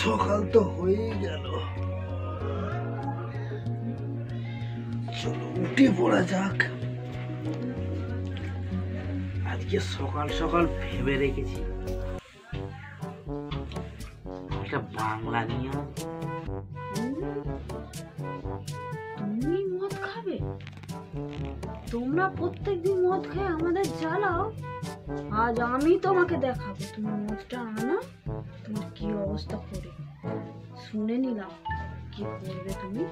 সকাল তো হয়েই গেল, চলো উঠে পড়া যাক। আজকে সকাল সকাল ভেবে রেখেছি একটা বাংলা নিয়ে। তুমি মদ খাবে? তোমরা প্রত্যেকদিন মদ খেয়ে আমাদের জ্বালাও, আজ আমি তোমাকে দেখাবো। তুমি মদটা আনো, তোমার কি অবস্থা করে শুনে নিলাম কি করবে তুমি।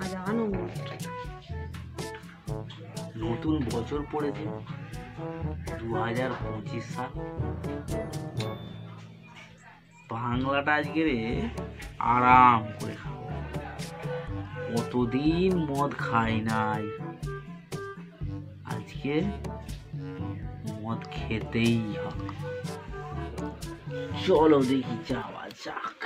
আজ আনো মদটা। নতুন বছর পড়েছে 2025 সাল। বাংলাটা আজকে আরাম করে খাবো, কতদিন মদ খাই নাই, আজকে মদ খেতেই হবে। চলো দেখি যাওয়া যাক।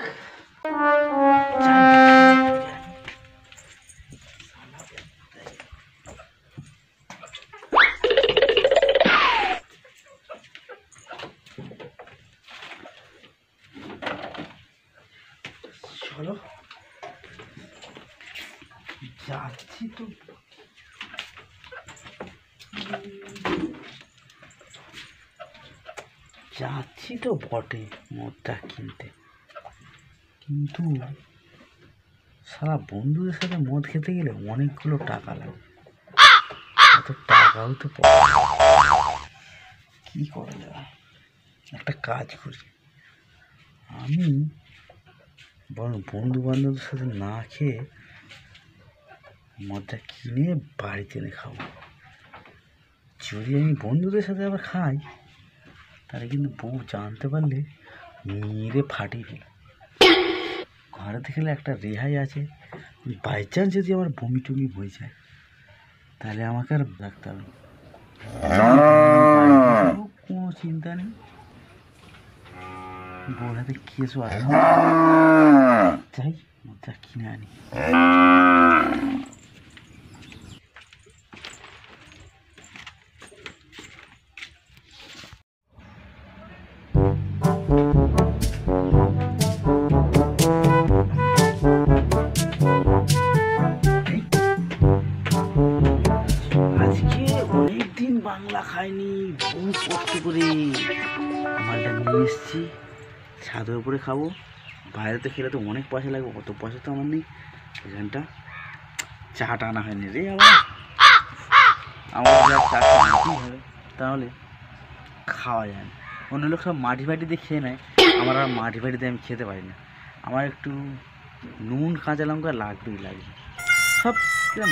চলো যাচ্ছি তো। যাচ্ছি তো বটে মদটা কিনতে, কিন্তু সারা বন্ধুদের সাথে মদ খেতে গেলে অনেকগুলো টাকা লাগে, এত টাকাও তো কি করা যায়। একটা কাজ করি, আমি বরং বন্ধু বান্ধবদের সাথে না খেয়ে মদটা কিনে বাড়িতে এনে খাবো। যদি আমি বন্ধুদের সাথে আবার খাই তাহলে কিন্তু বউ জানতে পারলে মেরে ফাটিয়ে ফেলে। ঘরে থেকে একটা রেহাই আছে, বাই চান্স যদি আমার বমি টমি হয়ে যায় তাহলে আমাকে আর রাখতে হবে না, কোনো চিন্তা নেই। বউর হাতে কেসও আছে, যাই মদটা কিনে আনি। অনেকদিন বাংলা খাইনি, বহু কষ্ট করে মালটা নিয়ে এসেছি, ছাদের উপরে খাবো। বাইরেতে খেলে তো অনেক পয়সা লাগবে, অত পয়সা তো আমার নেই। এখানটা চাটা আনা হয়নি রে, আমার যা চাটা আনতেই হবে, তাহলে খাওয়া যায় না। অন্য লোক সব মাটি ফাটিতে খেয়ে নেয়, আমার আর মাটি ফাটিতে আমি খেতে পারি না। আমার একটু নুন কাঁচা লঙ্কা লাগবেই লাগবে। সব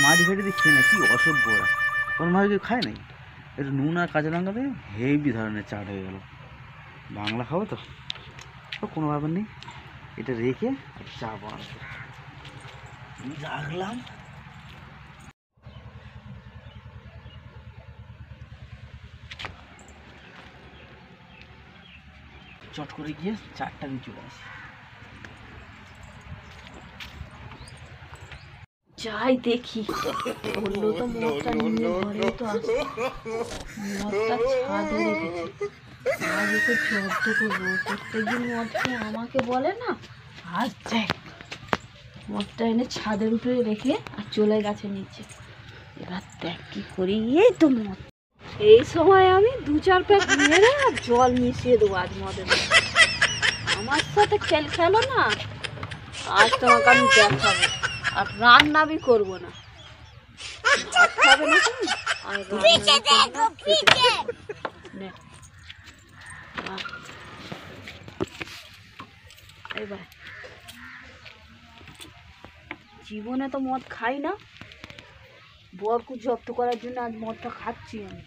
মাটি ফাটিতে খেয়ে নেয়, কি অসভ্য ওরা, ওর মাঝে কেউ খায় নাই। একটু নুন আর কাঁচা লঙ্কা দিয়ে হেভি ধরনের চাট হয়ে গেল। বাংলা খাবো তো কোনো ব্যাপার নেই, এটা রেখে চা বানাবো। রাখলাম, চট করে গিয়ে চারটা দিয়ে চলে আসি। যাই দেখি, বললো তো মদটা নিয়ে ঘরে তো আসে, মদটা ছাদে রেখেছে। আজ ওকে জব্দ করবো, প্রত্যেকদিন মদ খেয়ে আমাকে বলে না, আজ দেখ মদটা এনে ছাদের উপরে রেখে আর চলে গেছে নিচে। এবার দেখ কি করি। এই তো মদ, এই সময় আমি 2-4 প্যাক মেরে আর জল মিশিয়ে দেবো আজ মদের। আমার সাথে খেলো না, আজ তোমাকে আমি দেখাবো। আর রান্না भी করবো না, খাবে না তুমি, আর এবার জীবনে তো মদ খাই না, বরকে জব্দ করার জন্য আজ মদটা খাচ্ছি আমি।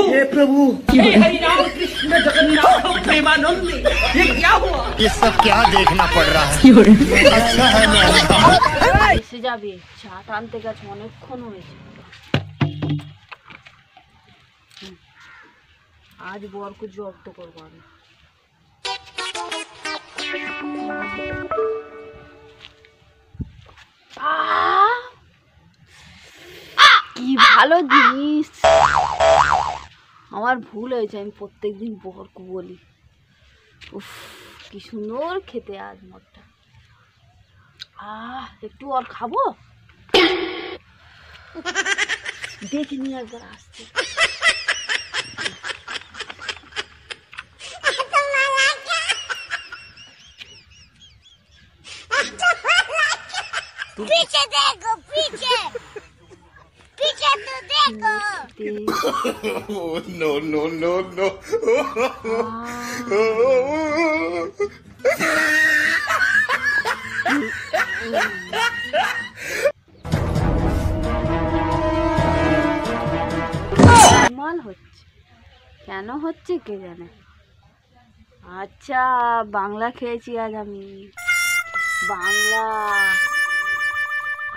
हे प्रभु हे हरि राम कृष्ण जगन्नाथ प्रेमानंद, ये क्या हुआ? ये सब क्या देखना पड़ रहा है? अच्छा है मैं এসে যাবে, চা টানতে গেছে, অনেকক্ষণ হয়েছে। আজ বরকে জব্দ করবো আমি। কি ভালো জিনিস, আমার ভুল হয়েছে, আমি প্রত্যেকদিন বরকে বলি। উফ, কি সুন্দর খেতে আজ মদটা। একটু আর খাবো, দেখিনি একবার আসছে। पीछे देखो, पीछे पीछे तो देखो। no no no no মাল হচ্ছে, কেন হচ্ছে কে জানে। আচ্ছা, বাংলা খেয়েছি আজ আমি, বাংলা,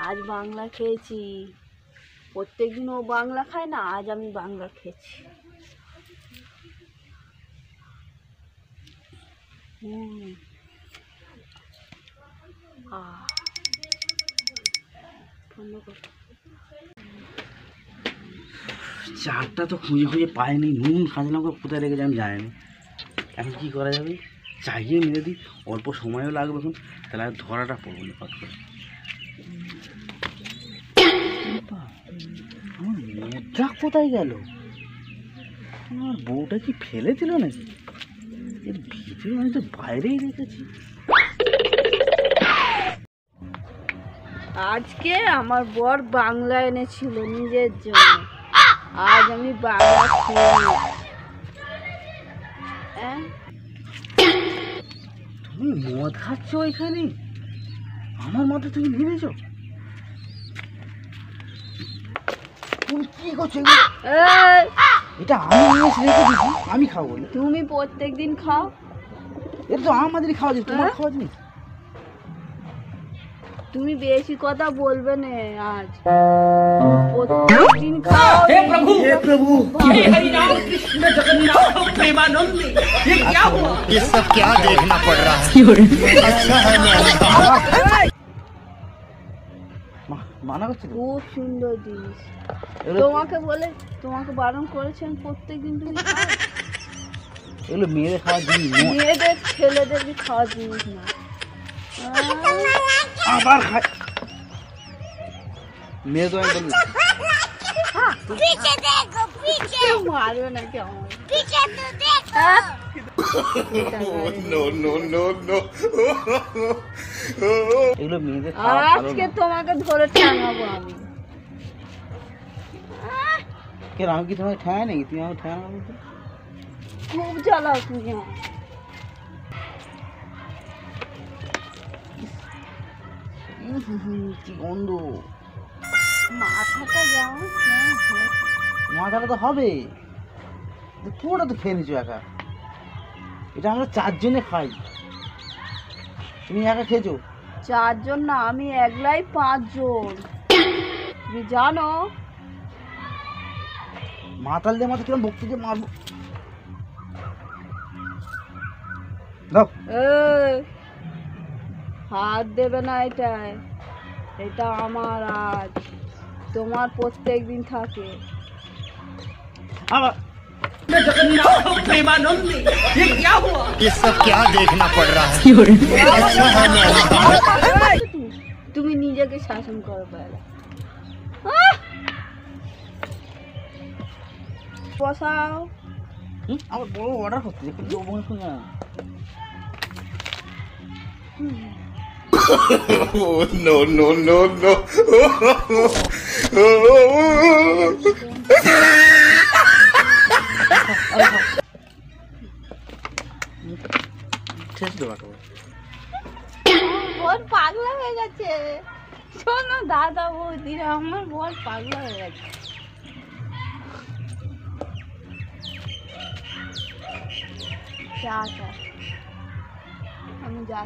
আজ বাংলা খেয়েছি। প্রত্যেকদিন ও বাংলা খায় না, আজ আমি বাংলা খেয়েছি। চারটা তো খুঁজে খুঁজে পাইনি, নুন কাঁচা লঙ্কা কোথায় রেখেছে আমি জানি না। এখন কী করা যাবে, চাইয়ে মেরে দিই, অল্প সময়ও লাগবে এখন, তাহলে আর ধরাটা পড়বো না পাত করে। আমার মদটা কোথায় গেল? আমার বউটা কি ফেলে দিল নাকি? এর ভিতরে আমি তো বাইরেই রেখেছি। আজকে আমার বর বাংলা এনেছিল নিজের জন্য, আজ আমি বাংলা খেয়ে। তুমি মদ খাচ্ছ ওইখানে, আমার মতো তুমি ভেবেছ? তুমি কি করছো? এটা আমি নিয়ে এসে রেখে দিচ্ছি, আমি খাবো বলে। তুমি প্রত্যেকদিন খাও, এটা তো আমাদেরই খাওয়া যায়, তোমার খাওয়া জিনিস। তুমি বেশি কথা বলবে না, আজ প্রত্যেকদিন খাও। हे प्रभु हे हरि राम कृष्ण जगन्नाथ प्रेमानंद, ये क्या हुआ? ये सब क्या देखना पड़ रहा है अच्छा है मैं মানা করছি তো। খুব সুন্দর জিনিস, এগুলো তোমাকে বারণ করেছেন প্রত্যেকদিন তুমি খাও। এগুলো মেয়েদের খাওয়ার জিনিস, মেয়েদের ছেলেদের খাওয়ার জিনিস না। আবার খাই মেয়ে তো আমি বলি पीछे देखो, पीछे মারবে নাকি আমার? पीछे तो देखो। no no no no এগুলো মেয়েদের খাওয়া ভালো আজকে না। তোমাকে ধরে টাঙাবো আমি। কেন আমি কি তোমাকে ঠেঙাই নাকি? তুমি আমাকে ঠেঙানো বলছো? খুব জ্বালাও তুমি আমার। কি গন্ধ, মাথাটা যাও, মাথাটা তো হবে, পুরোটা তো খেয়ে নিচ্ছ একা। এটা আমরা চারজনে খাই, তুমি একা খেয়েছো? চারজন না, আমি একলাই 5 জন, তুমি জানো। মাতাল দিয়ে মাথা কিরম ভক্তি দিয়ে মারবো। দাও। এই, হাত দেবে না এটায়, এটা আমার, আজ তোমার প্রত্যেক দিন থাকে। আবার जगन्नाथ प्रेमानंद, ये क्या हुआ? ये सब क्या देखना पड़ रहा है अच्छा है मैं তুমি নিজেকে শাসন করো পেলে। বসাও। আমার বড় অর্ডার করতে একটু দেবো শুনে না। no no no no শেষ দেবো একেবারে। বর পাগলা হয়ে গেছে, শোনো দাদা বৌদিরা, আমার বর পাগলা হয়ে গেছে। চা চা, আমি যাচ্ছি।